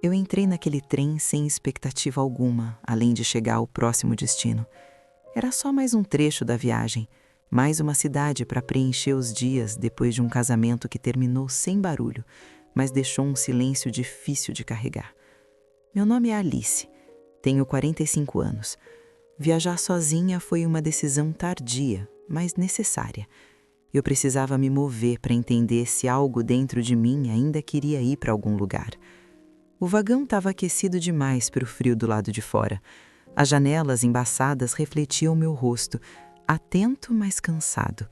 Eu entrei naquele trem sem expectativa alguma, além de chegar ao próximo destino. Era só mais um trecho da viagem, mais uma cidade para preencher os dias depois de um casamento que terminou sem barulho, mas deixou um silêncio difícil de carregar. Meu nome é Alice, tenho 45 anos. Viajar sozinha foi uma decisão tardia, mas necessária. Eu precisava me mover para entender se algo dentro de mim ainda queria ir para algum lugar. O vagão estava aquecido demais para o frio do lado de fora. As janelas embaçadas refletiam meu rosto, atento, mas cansado.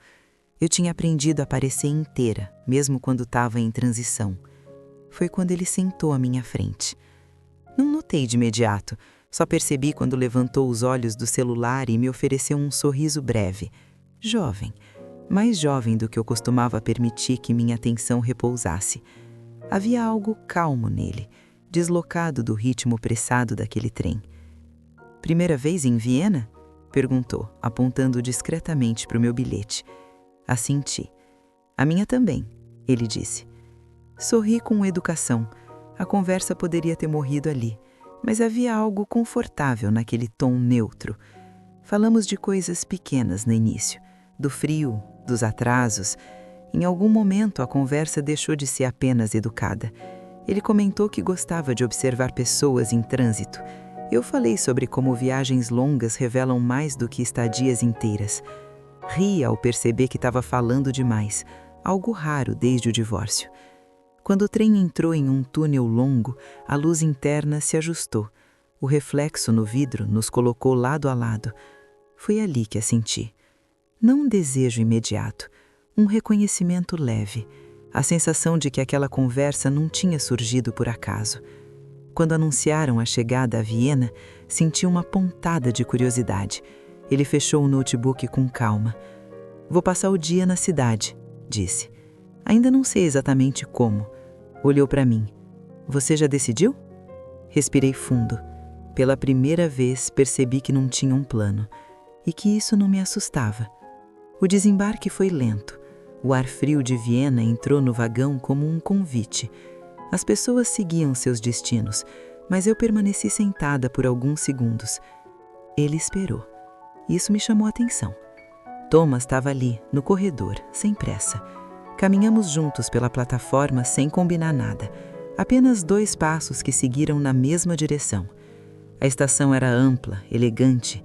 Eu tinha aprendido a parecer inteira, mesmo quando estava em transição. Foi quando ele sentou à minha frente. Não notei de imediato, só percebi quando levantou os olhos do celular e me ofereceu um sorriso breve. Jovem, mais jovem do que eu costumava permitir que minha atenção repousasse. Havia algo calmo nele, deslocado do ritmo apressado daquele trem. Primeira vez em Viena? Perguntou, apontando discretamente para o meu bilhete. Assenti. A minha também, ele disse. Sorri com educação. A conversa poderia ter morrido ali, mas havia algo confortável naquele tom neutro. Falamos de coisas pequenas no início, do frio, dos atrasos. Em algum momento a conversa deixou de ser apenas educada. Ele comentou que gostava de observar pessoas em trânsito. Eu falei sobre como viagens longas revelam mais do que estadias inteiras. Ri ao perceber que estava falando demais, algo raro desde o divórcio. Quando o trem entrou em um túnel longo, a luz interna se ajustou. O reflexo no vidro nos colocou lado a lado. Foi ali que a senti. Não um desejo imediato, um reconhecimento leve. A sensação de que aquela conversa não tinha surgido por acaso. Quando anunciaram a chegada a Viena, senti uma pontada de curiosidade. Ele fechou o notebook com calma. Vou passar o dia na cidade, disse. Ainda não sei exatamente como. Olhou para mim. Você já decidiu? Respirei fundo. Pela primeira vez percebi que não tinha um plano e que isso não me assustava. O desembarque foi lento. O ar frio de Viena entrou no vagão como um convite. As pessoas seguiam seus destinos, mas eu permaneci sentada por alguns segundos. Ele esperou. Isso me chamou a atenção. Thomas estava ali, no corredor, sem pressa. Caminhamos juntos pela plataforma sem combinar nada. Apenas 2 passos que seguiram na mesma direção. A estação era ampla, elegante.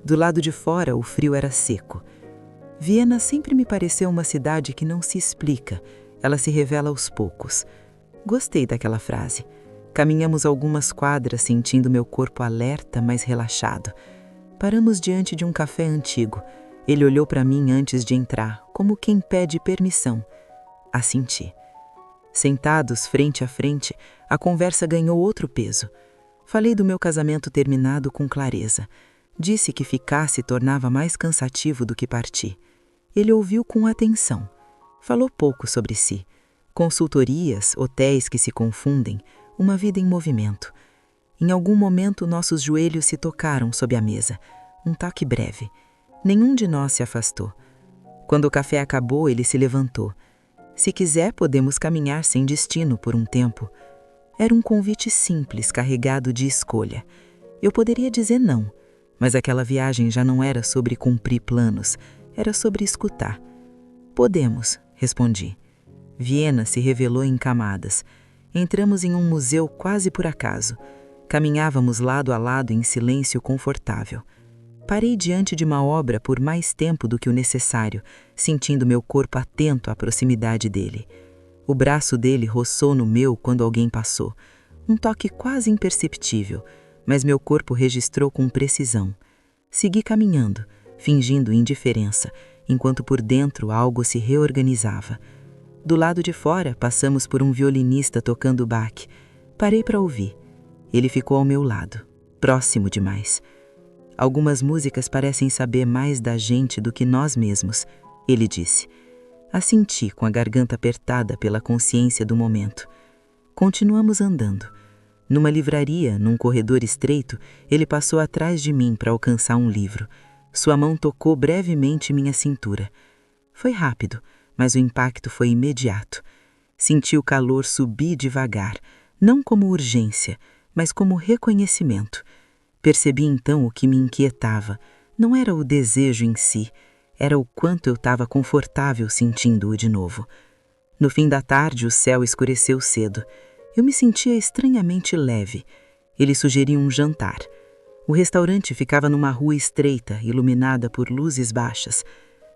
Do lado de fora, o frio era seco. Viena sempre me pareceu uma cidade que não se explica, ela se revela aos poucos. Gostei daquela frase. Caminhamos algumas quadras sentindo meu corpo alerta, mas relaxado. Paramos diante de um café antigo. Ele olhou para mim antes de entrar, como quem pede permissão. Assenti. Sentados frente a frente, a conversa ganhou outro peso. Falei do meu casamento terminado com clareza. Disse que ficar se tornava mais cansativo do que partir. Ele ouviu com atenção. Falou pouco sobre si. Consultorias, hotéis que se confundem, uma vida em movimento. Em algum momento nossos joelhos se tocaram sob a mesa. Um toque breve. Nenhum de nós se afastou. Quando o café acabou, ele se levantou. Se quiser, podemos caminhar sem destino por um tempo. Era um convite simples, carregado de escolha. Eu poderia dizer não, mas aquela viagem já não era sobre cumprir planos, era sobre escutar. Podemos, respondi. Viena se revelou em camadas. Entramos em um museu quase por acaso. Caminhávamos lado a lado em silêncio confortável. Parei diante de uma obra por mais tempo do que o necessário, sentindo meu corpo atento à proximidade dele. O braço dele roçou no meu quando alguém passou. Um toque quase imperceptível, mas meu corpo registrou com precisão. Segui caminhando, fingindo indiferença, enquanto por dentro algo se reorganizava. Do lado de fora, passamos por um violinista tocando Bach. Parei para ouvir. Ele ficou ao meu lado, próximo demais. Algumas músicas parecem saber mais da gente do que nós mesmos, ele disse. Assenti com a garganta apertada pela consciência do momento. Continuamos andando. Numa livraria, num corredor estreito, ele passou atrás de mim para alcançar um livro. Sua mão tocou brevemente minha cintura. Foi rápido, mas o impacto foi imediato. Senti o calor subir devagar, não como urgência, mas como reconhecimento. Percebi então o que me inquietava. Não era o desejo em si, era o quanto eu estava confortável sentindo-o de novo. No fim da tarde, o céu escureceu cedo. Eu me sentia estranhamente leve. Ele sugeriu um jantar. O restaurante ficava numa rua estreita, iluminada por luzes baixas.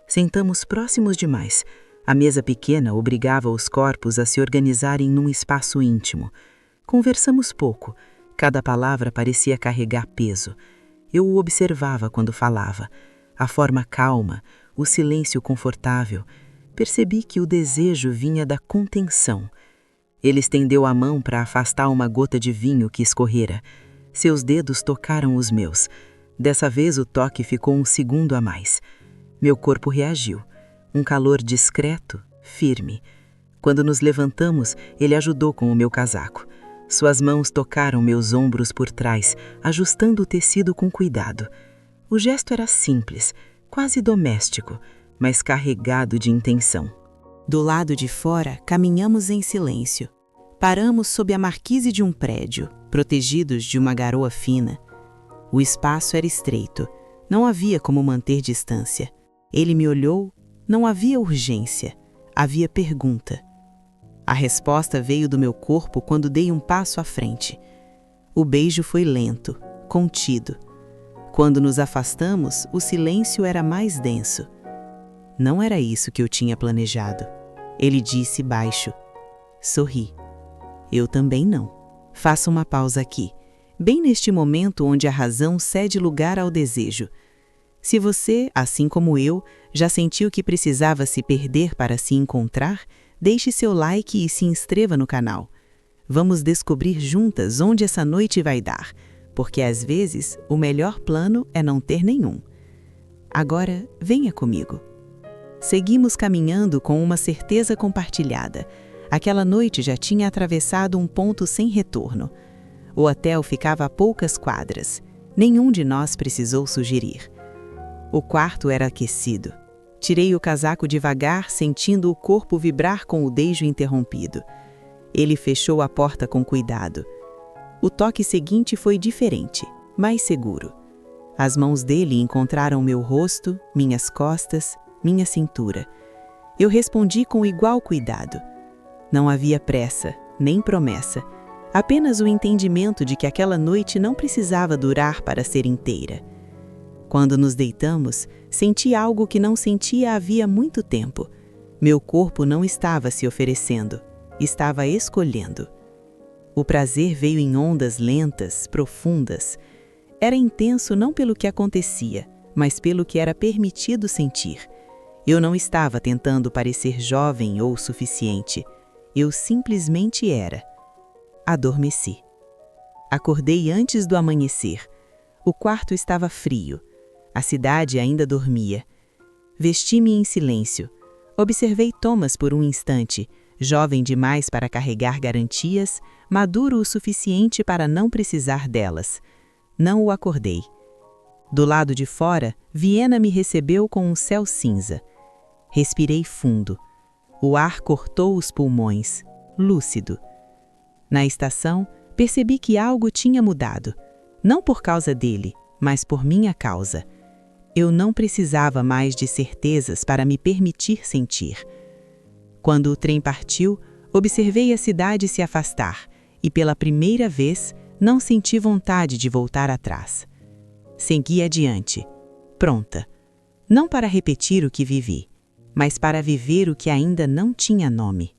Sentamos próximos demais. A mesa pequena obrigava os corpos a se organizarem num espaço íntimo. Conversamos pouco. Cada palavra parecia carregar peso. Eu o observava quando falava. A forma calma, o silêncio confortável. Percebi que o desejo vinha da contenção. Ele estendeu a mão para afastar uma gota de vinho que escorrera. Seus dedos tocaram os meus. Dessa vez o toque ficou um segundo a mais. Meu corpo reagiu. Um calor discreto, firme. Quando nos levantamos, ele ajudou com o meu casaco. Suas mãos tocaram meus ombros por trás, ajustando o tecido com cuidado. O gesto era simples, quase doméstico, mas carregado de intenção. Do lado de fora, caminhamos em silêncio. Paramos sob a marquise de um prédio, protegidos de uma garoa fina. O espaço era estreito, não havia como manter distância. Ele me olhou, não havia urgência, havia pergunta. A resposta veio do meu corpo quando dei um passo à frente. O beijo foi lento, contido. Quando nos afastamos, o silêncio era mais denso. Não era isso que eu tinha planejado. Ele disse baixo. Sorri. Eu também não. Faça uma pausa aqui, bem neste momento onde a razão cede lugar ao desejo. Se você, assim como eu, já sentiu que precisava se perder para se encontrar, deixe seu like e se inscreva no canal. Vamos descobrir juntas onde essa noite vai dar, porque às vezes o melhor plano é não ter nenhum. Agora, venha comigo. Seguimos caminhando com uma certeza compartilhada. Aquela noite já tinha atravessado um ponto sem retorno. O hotel ficava a poucas quadras. Nenhum de nós precisou sugerir. O quarto era aquecido. Tirei o casaco devagar, sentindo o corpo vibrar com o beijo interrompido. Ele fechou a porta com cuidado. O toque seguinte foi diferente, mais seguro. As mãos dele encontraram meu rosto, minhas costas, minha cintura. Eu respondi com igual cuidado. Não havia pressa, nem promessa. Apenas o entendimento de que aquela noite não precisava durar para ser inteira. Quando nos deitamos, senti algo que não sentia havia muito tempo. Meu corpo não estava se oferecendo, estava escolhendo. O prazer veio em ondas lentas, profundas. Era intenso não pelo que acontecia, mas pelo que era permitido sentir. Eu não estava tentando parecer jovem ou suficiente. Eu simplesmente era. Adormeci. Acordei antes do amanhecer. O quarto estava frio. A cidade ainda dormia. Vesti-me em silêncio. Observei Thomas por um instante, jovem demais para carregar garantias, maduro o suficiente para não precisar delas. Não o acordei. Do lado de fora, Viena me recebeu com um céu cinza. Respirei fundo. O ar cortou os pulmões, lúcido. Na estação, percebi que algo tinha mudado. Não por causa dele, mas por minha causa. Eu não precisava mais de certezas para me permitir sentir. Quando o trem partiu, observei a cidade se afastar e, pela primeira vez, não senti vontade de voltar atrás. Segui adiante, pronta. Não para repetir o que vivi, mas para viver o que ainda não tinha nome.